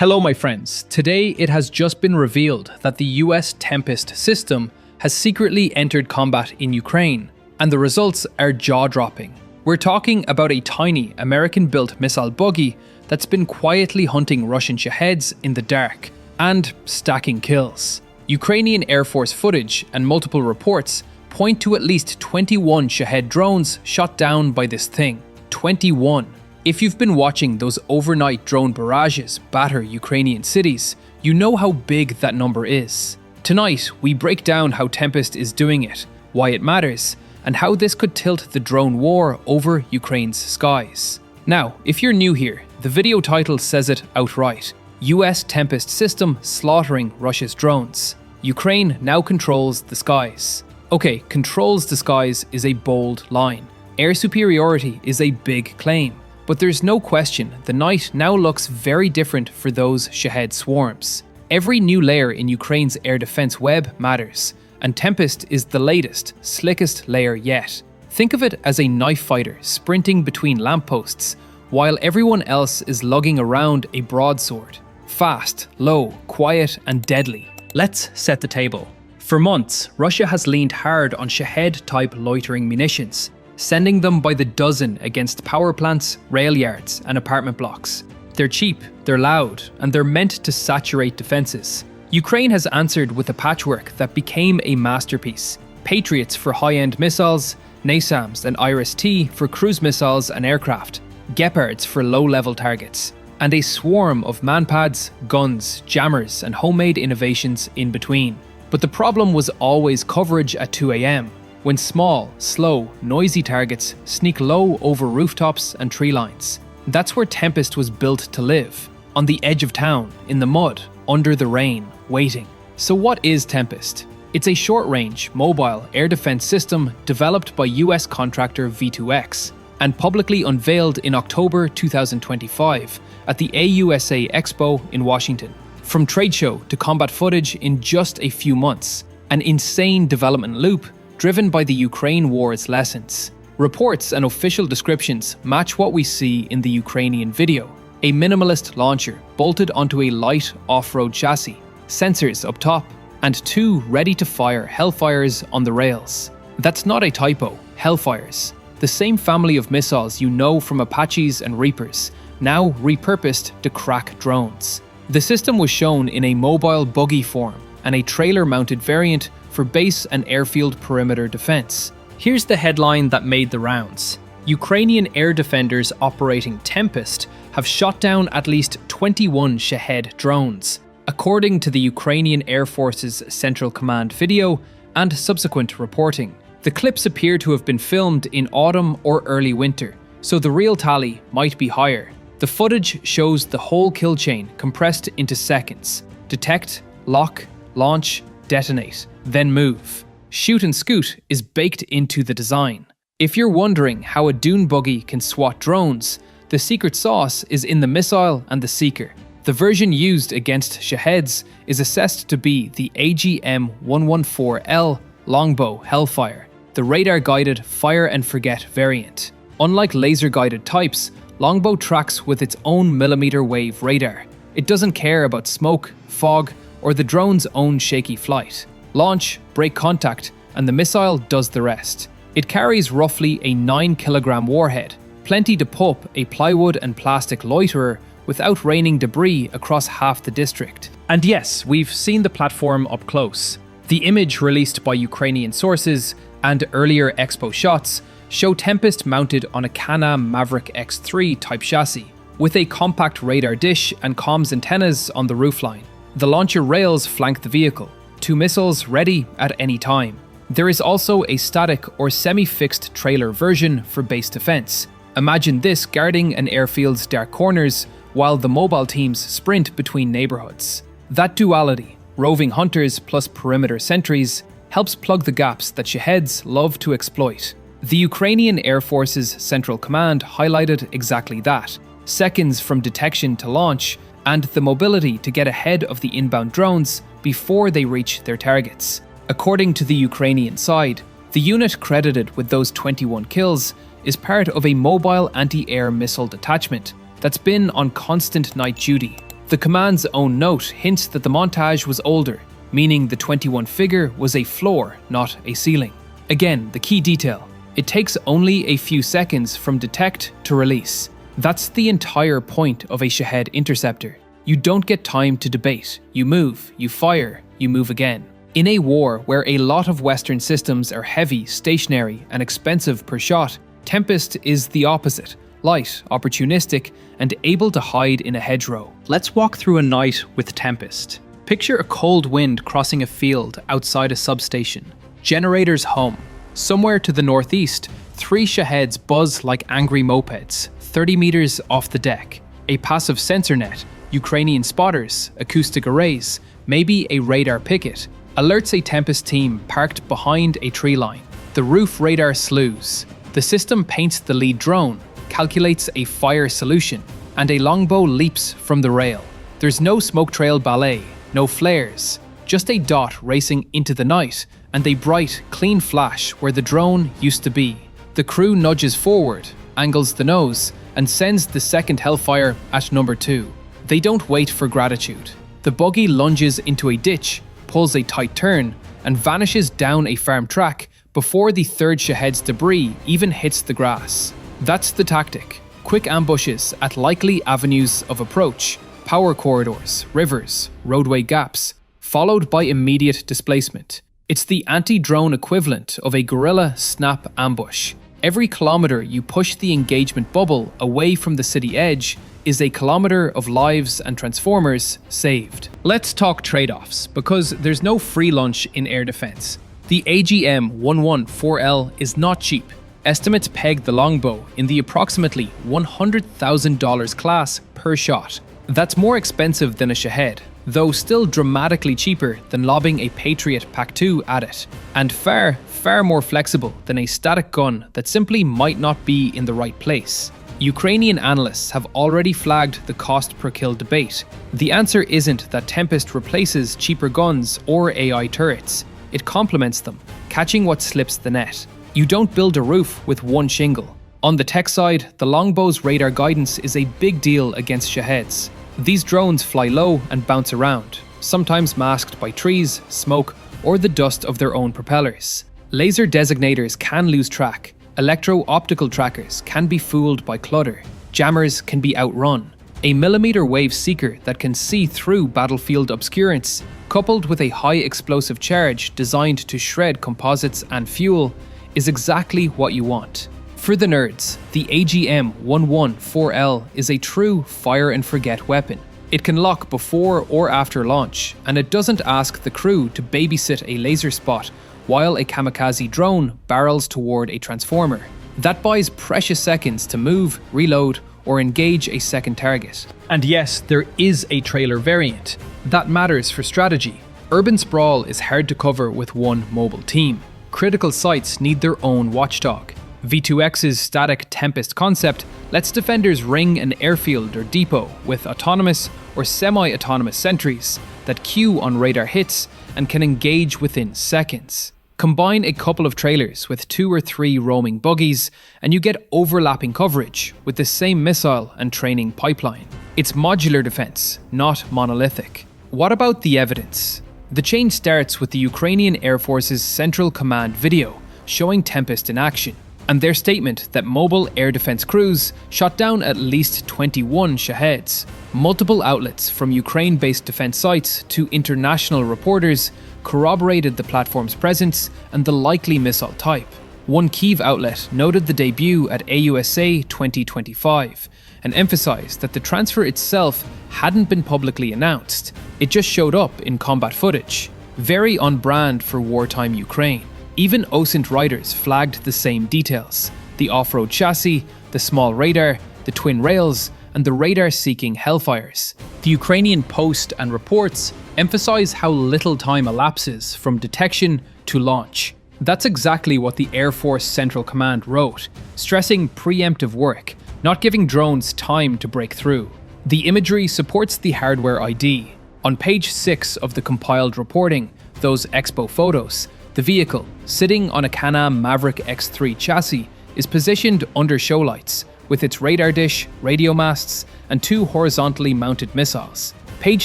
Hello my friends, today it has just been revealed that the US Tempest system has secretly entered combat in Ukraine, and the results are jaw-dropping. We're talking about a tiny American-built missile buggy that's been quietly hunting Russian Shaheds in the dark and stacking kills. Ukrainian Air Force footage and multiple reports point to at least 21 Shahed drones shot down by this thing. 21. If you've been watching those overnight drone barrages batter Ukrainian cities, you know how big that number is. Tonight, we break down how Tempest is doing it, why it matters, and how this could tilt the drone war over Ukraine's skies. Now, if you're new here, the video title says it outright. US Tempest system slaughtering Russia's drones. Ukraine now controls the skies. Okay, controls the skies is a bold line. Air superiority is a big claim. But there's no question the night now looks very different for those Shahed swarms. Every new layer in Ukraine's air defense web matters, and Tempest is the latest, slickest layer yet. Think of it as a knife fighter sprinting between lampposts, while everyone else is lugging around a broadsword. Fast, low, quiet, and deadly. Let's set the table. For months, Russia has leaned hard on Shahed-type loitering munitions, sending them by the dozen against power plants, rail yards, and apartment blocks. They're cheap, they're loud, and they're meant to saturate defenses. Ukraine has answered with a patchwork that became a masterpiece. Patriots for high-end missiles, NASAMS and IRIS-T for cruise missiles and aircraft, Gepards for low-level targets, and a swarm of manpads, guns, jammers, and homemade innovations in between. But the problem was always coverage at 2 a.m. when small, slow, noisy targets sneak low over rooftops and tree lines. That's where Tempest was built to live, on the edge of town, in the mud, under the rain, waiting. So what is Tempest? It's a short-range, mobile air defense system developed by US contractor V2X and publicly unveiled in October 2025 at the AUSA Expo in Washington. From trade show to combat footage in just a few months, an insane development loop driven by the Ukraine war's lessons. Reports and official descriptions match what we see in the Ukrainian video. A minimalist launcher bolted onto a light off-road chassis, sensors up top, and 2 ready-to-fire Hellfires on the rails. That's not a typo, Hellfires. The same family of missiles you know from Apaches and Reapers, now repurposed to crack drones. The system was shown in a mobile buggy form and a trailer-mounted variant for base and airfield perimeter defense. Here's the headline that made the rounds. Ukrainian air defenders operating Tempest have shot down at least 21 Shahed drones, according to the Ukrainian Air Force's Central Command video and subsequent reporting. The clips appear to have been filmed in autumn or early winter, so the real tally might be higher. The footage shows the whole kill chain compressed into seconds. Detect, lock, launch, detonate, then move. Shoot and scoot is baked into the design. If you're wondering how a dune buggy can swat drones, the secret sauce is in the missile and the seeker. The version used against Shaheds is assessed to be the AGM-114L Longbow Hellfire, the radar-guided fire and forget variant. Unlike laser-guided types, Longbow tracks with its own millimeter wave radar. It doesn't care about smoke, fog, or the drone's own shaky flight. Launch, break contact, and the missile does the rest. It carries roughly a 9-kilogram warhead, plenty to pop a plywood and plastic loiterer without raining debris across half the district. And yes, we've seen the platform up close. The image released by Ukrainian sources and earlier Expo shots show Tempest mounted on a Can-Am Maverick X3 type chassis, with a compact radar dish and comms antennas on the roofline. The launcher rails flank the vehicle, 2 missiles ready at any time. There is also a static or semi-fixed trailer version for base defense. Imagine this guarding an airfield's dark corners while the mobile teams sprint between neighborhoods. That duality, roving hunters plus perimeter sentries, helps plug the gaps that Shaheds love to exploit. The Ukrainian Air Force's Central Command highlighted exactly that. Seconds from detection to launch, and the mobility to get ahead of the inbound drones before they reach their targets. According to the Ukrainian side, the unit credited with those 21 kills is part of a mobile anti-air missile detachment that's been on constant night duty, The command's own note hints that the montage was older, meaning the 21 figure was a floor, not a ceiling. Again, the key detail: it takes only a few seconds from detect to release. That's the entire point of a Shahed interceptor. You don't get time to debate. You move, you fire, you move again. In a war where a lot of Western systems are heavy, stationary, and expensive per shot, Tempest is the opposite: light, opportunistic, and able to hide in a hedgerow. Let's walk through a night with Tempest. Picture a cold wind crossing a field outside a substation. Generators hum. Somewhere to the northeast, 3 Shaheds buzz like angry mopeds, 30 meters off the deck. A passive sensor net, Ukrainian spotters, acoustic arrays, maybe a radar picket, alerts a Tempest team parked behind a tree line. The roof radar slews. The system paints the lead drone, calculates a fire solution, and a longbow leaps from the rail. There's no smoke trail ballet, no flares, just a dot racing into the night and a bright, clean flash where the drone used to be. The crew nudges forward, angles the nose, and sends the second Hellfire at number 2. They don't wait for gratitude. The buggy lunges into a ditch, pulls a tight turn, and vanishes down a farm track before the third Shahed's debris even hits the grass. That's the tactic: quick ambushes at likely avenues of approach, power corridors, rivers, roadway gaps, followed by immediate displacement. It's the anti-drone equivalent of a guerrilla snap ambush. Every kilometer you push the engagement bubble away from the city edge is a kilometer of lives and transformers saved. Let's talk trade-offs, because there's no free lunch in air defense. The AGM-114L is not cheap. Estimates peg the longbow in the approximately $100,000 class per shot. That's more expensive than a Shahed, though still dramatically cheaper than lobbing a Patriot PAC-2 at it, and far more flexible than a static gun that simply might not be in the right place. Ukrainian analysts have already flagged the cost per kill debate. The answer isn't that Tempest replaces cheaper guns or AI turrets. It complements them, catching what slips the net. You don't build a roof with one shingle. On the tech side, the longbow's radar guidance is a big deal against Shaheds. These drones fly low and bounce around, sometimes masked by trees, smoke, or the dust of their own propellers. Laser designators can lose track. Electro-optical trackers can be fooled by clutter. Jammers can be outrun. A millimeter wave seeker that can see through battlefield obscurance, coupled with a high explosive charge designed to shred composites and fuel, is exactly what you want. For the nerds, the AGM-114L is a true fire-and-forget weapon. It can lock before or after launch, and it doesn't ask the crew to babysit a laser spot while a kamikaze drone barrels toward a transformer. That buys precious seconds to move, reload, or engage a second target. And yes, there is a trailer variant. That matters for strategy. Urban sprawl is hard to cover with one mobile team. Critical sites need their own watchdog. V2X's static Tempest concept lets defenders ring an airfield or depot with autonomous or semi-autonomous sentries that queue on radar hits and can engage within seconds. Combine a couple of trailers with 2 or 3 roaming buggies and you get overlapping coverage with the same missile and training pipeline. It's modular defense, not monolithic. What about the evidence? The chain starts with the Ukrainian Air Force's Central Command video showing Tempest in action, and their statement that mobile air defense crews shot down at least 21 Shaheds. Multiple outlets from Ukraine-based defense sites to international reporters corroborated the platform's presence and the likely missile type. One Kyiv outlet noted the debut at AUSA 2025 and emphasized that the transfer itself hadn't been publicly announced. It just showed up in combat footage. Very on brand for wartime Ukraine. Even OSINT writers flagged the same details: the off-road chassis, the small radar, the twin rails, and the radar-seeking Hellfires. The Ukrainian Post and reports emphasize how little time elapses from detection to launch. That's exactly what the Air Force Central Command wrote, stressing preemptive work, not giving drones time to break through. The imagery supports the hardware ID. On page 6 of the compiled reporting, those expo photos, the vehicle, sitting on a Can-Am Maverick X3 chassis, is positioned under show lights, with its radar dish, radio masts, and 2 horizontally mounted missiles. Page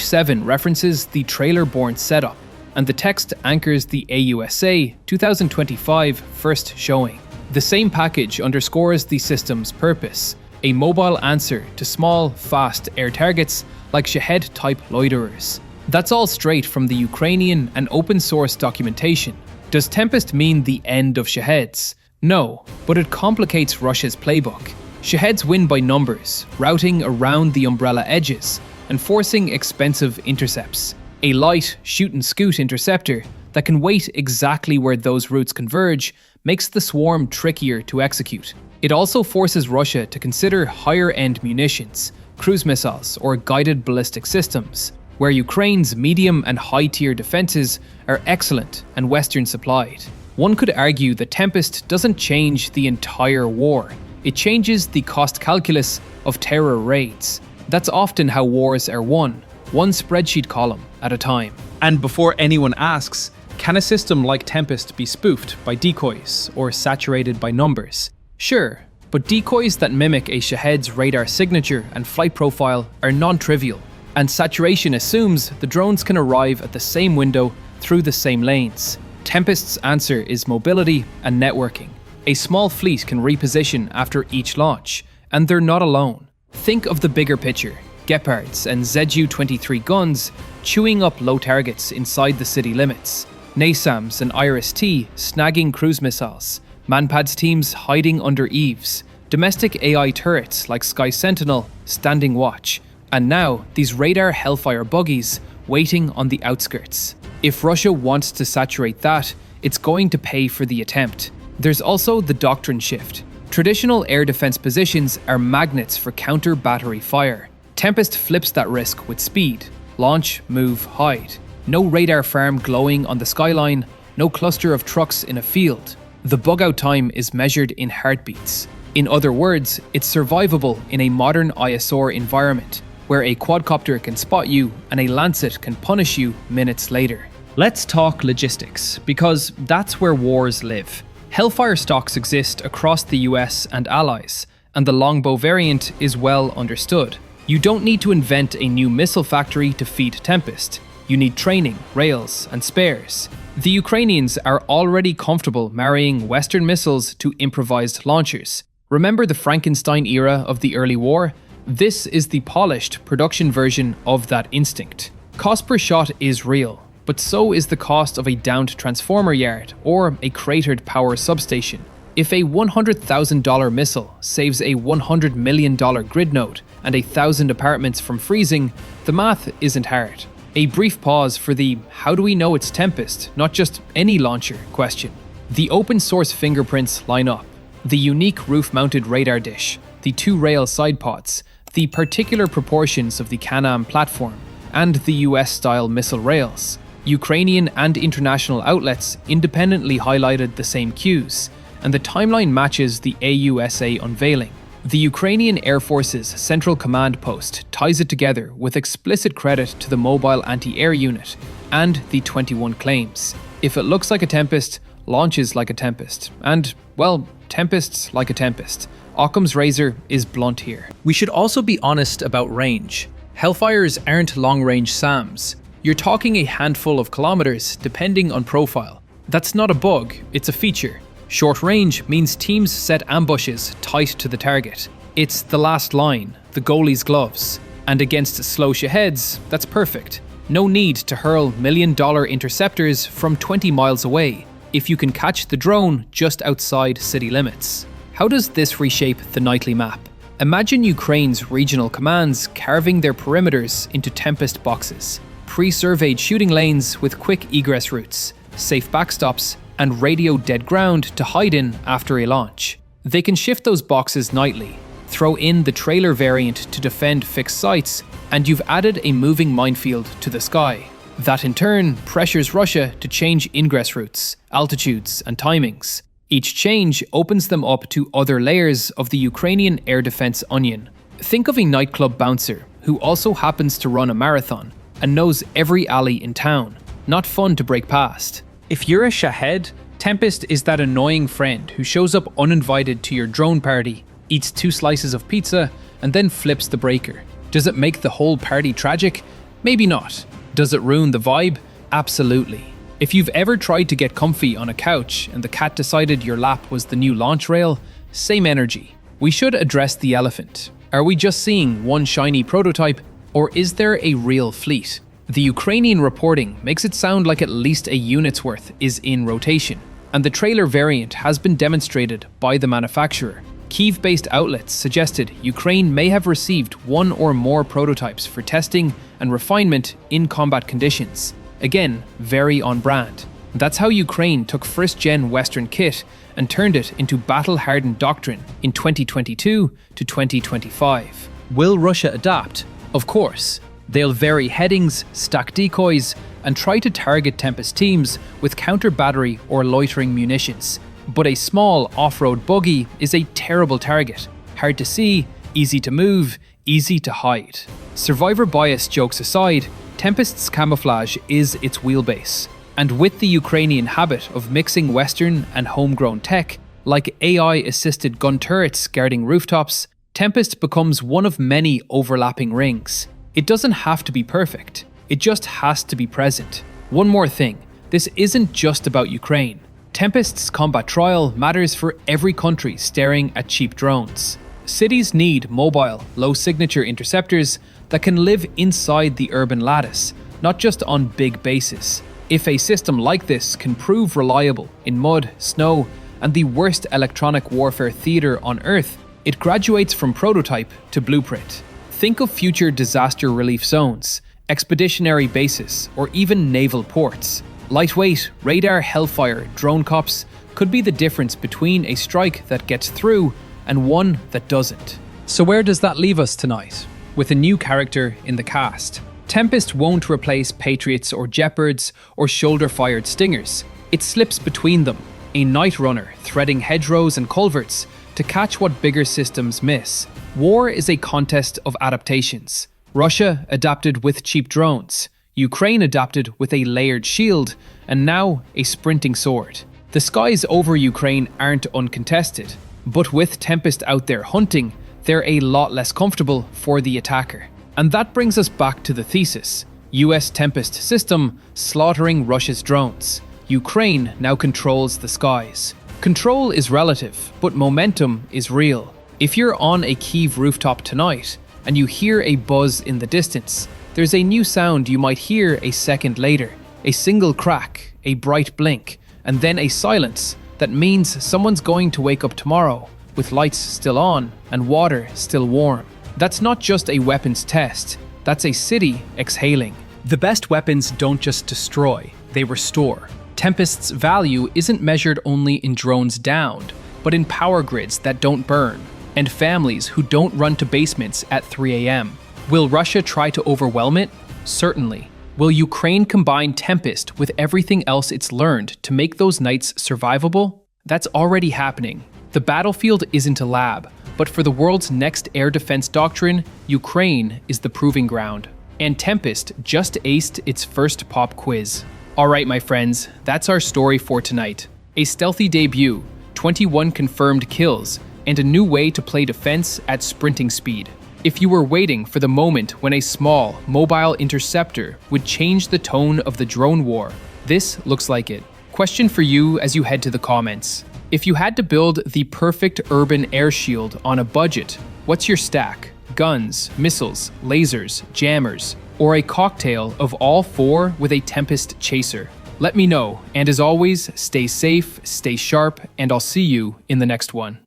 7 references the trailer-borne setup, and the text anchors the AUSA 2025 first showing. The same package underscores the system's purpose, a mobile answer to small, fast air targets like Shahed-type loiterers. That's all straight from the Ukrainian and open-source documentation. Does Tempest mean the end of Shaheds? No, but it complicates Russia's playbook. Shaheds win by numbers, routing around the umbrella edges and forcing expensive intercepts. A light, shoot-and-scoot interceptor that can wait exactly where those routes converge makes the swarm trickier to execute. It also forces Russia to consider higher-end munitions, cruise missiles, or guided ballistic systems, where Ukraine's medium and high-tier defenses are excellent and Western supplied. One could argue that Tempest doesn't change the entire war. It changes the cost calculus of terror raids. That's often how wars are won, one spreadsheet column at a time. And before anyone asks, can a system like Tempest be spoofed by decoys or saturated by numbers? Sure, but decoys that mimic a Shahed's radar signature and flight profile are non-trivial, and saturation assumes the drones can arrive at the same window through the same lanes. Tempest's answer is mobility and networking. A small fleet can reposition after each launch, and they're not alone. Think of the bigger picture: Gepards and Zu-23 guns chewing up low targets inside the city limits, NASAMS and IRIS-T snagging cruise missiles, Manpad's teams hiding under eaves, domestic AI turrets like Sky Sentinel standing watch, and now these radar Hellfire buggies waiting on the outskirts. If Russia wants to saturate that, it's going to pay for the attempt. There's also the doctrine shift. Traditional air defense positions are magnets for counter-battery fire. Tempest flips that risk with speed. Launch, move, hide. No radar farm glowing on the skyline, no cluster of trucks in a field. The bug-out time is measured in heartbeats. In other words, it's survivable in a modern ISR environment, where a quadcopter can spot you and a Lancet can punish you minutes later. Let's talk logistics, because that's where wars live. Hellfire stocks exist across the US and allies, and the longbow variant is well understood. You don't need to invent a new missile factory to feed Tempest. You need training, rails, and spares. The Ukrainians are already comfortable marrying Western missiles to improvised launchers. Remember the Frankenstein era of the early war? This is the polished production version of that instinct. Cost per shot is real, but so is the cost of a downed transformer yard or a cratered power substation. If a $100,000 missile saves a $100 million grid node and 1,000 apartments from freezing, the math isn't hard. A brief pause for the "how do we know it's Tempest, not just any launcher" question. The open source fingerprints line up. The unique roof-mounted radar dish, the 2-rail side pods, the particular proportions of the Can-Am platform, and the US-style missile rails. Ukrainian and international outlets independently highlighted the same cues, and the timeline matches the AUSA unveiling. The Ukrainian Air Force's Central Command Post ties it together with explicit credit to the Mobile Anti-Air Unit and the 21 claims. If it looks like a Tempest, launches like a Tempest, and, well, Tempests like a Tempest. Occam's razor is blunt here. We should also be honest about range. Hellfires aren't long-range SAMs. You're talking a handful of kilometers depending on profile. That's not a bug, it's a feature. Short range means teams set ambushes tight to the target. It's the last line, the goalie's gloves. And against slow Shaheds, that's perfect. No need to hurl million-dollar interceptors from 20 miles away if you can catch the drone just outside city limits. How does this reshape the nightly map? Imagine Ukraine's regional commands carving their perimeters into Tempest boxes, pre-surveyed shooting lanes with quick egress routes, safe backstops, and radio dead ground to hide in after a launch. They can shift those boxes nightly, throw in the trailer variant to defend fixed sites, and you've added a moving minefield to the sky. That in turn pressures Russia to change ingress routes, altitudes, and timings. Each change opens them up to other layers of the Ukrainian air defense onion. Think of a nightclub bouncer who also happens to run a marathon and knows every alley in town. Not fun to break past. If you're a Shahed, Tempest is that annoying friend who shows up uninvited to your drone party eats 2 slices of pizza, and then flips the breaker. Does it make the whole party tragic? Maybe not. Does it ruin the vibe? Absolutely. If you've ever tried to get comfy on a couch and the cat decided your lap was the new launch rail, same energy. We should address the elephant. Are we just seeing one shiny prototype, or is there a real fleet? The Ukrainian reporting makes it sound like at least a unit's worth is in rotation, and the trailer variant has been demonstrated by the manufacturer. Kyiv-based outlets suggested Ukraine may have received 1 or more prototypes for testing and refinement in combat conditions. Again, very on brand. That's how Ukraine took first-gen Western kit and turned it into battle-hardened doctrine in 2022 to 2025. Will Russia adapt? Of course. They'll vary headings, stack decoys, and try to target Tempest teams with counter-battery or loitering munitions. But a small off-road buggy is a terrible target. Hard to see, easy to move, easy to hide. Survivor bias jokes aside, Tempest's camouflage is its wheelbase. And with the Ukrainian habit of mixing Western and homegrown tech, like AI-assisted gun turrets guarding rooftops, Tempest becomes one of many overlapping rings. It doesn't have to be perfect, it just has to be present. One more thing, this isn't just about Ukraine. Tempest's combat trial matters for every country staring at cheap drones. Cities need mobile, low-signature interceptors that can live inside the urban lattice, not just on big bases. If a system like this can prove reliable in mud, snow, and the worst electronic warfare theater on Earth, it graduates from prototype to blueprint. Think of future disaster relief zones, expeditionary bases, or even naval ports. Lightweight, radar hellfire drone cops could be the difference between a strike that gets through and one that doesn't. So where does that leave us tonight? With a new character in the cast. Tempest won't replace Patriots or Jeopards or shoulder-fired Stingers. It slips between them, a night runner threading hedgerows and culverts to catch what bigger systems miss. War is a contest of adaptations. Russia adapted with cheap drones. Ukraine adapted with a layered shield, and now a sprinting sword. The skies over Ukraine aren't uncontested, but with Tempest out there hunting, they're a lot less comfortable for the attacker. And that brings us back to the thesis. US Tempest system slaughtering Russia's drones. Ukraine now controls the skies. Control is relative, but momentum is real. If you're on a Kyiv rooftop tonight, and you hear a buzz in the distance, there's a new sound you might hear a second later. A single crack, a bright blink, and then a silence that means someone's going to wake up tomorrow with lights still on and water still warm. That's not just a weapons test, that's a city exhaling. The best weapons don't just destroy, they restore. Tempest's value isn't measured only in drones downed, but in power grids that don't burn, and families who don't run to basements at 3 a.m. Will Russia try to overwhelm it? Certainly. Will Ukraine combine Tempest with everything else it's learned to make those nights survivable? That's already happening. The battlefield isn't a lab, but for the world's next air defense doctrine, Ukraine is the proving ground. And Tempest just aced its first pop quiz. Alright my friends, that's our story for tonight. A stealthy debut, 21 confirmed kills, and a new way to play defense at sprinting speed. If you were waiting for the moment when a small, mobile interceptor would change the tone of the drone war, this looks like it. Question for you as you head to the comments. If you had to build the perfect urban air shield on a budget, what's your stack? Guns, missiles, lasers, jammers, or a cocktail of all 4 with a Tempest chaser? Let me know, and as always, stay safe, stay sharp, and I'll see you in the next one.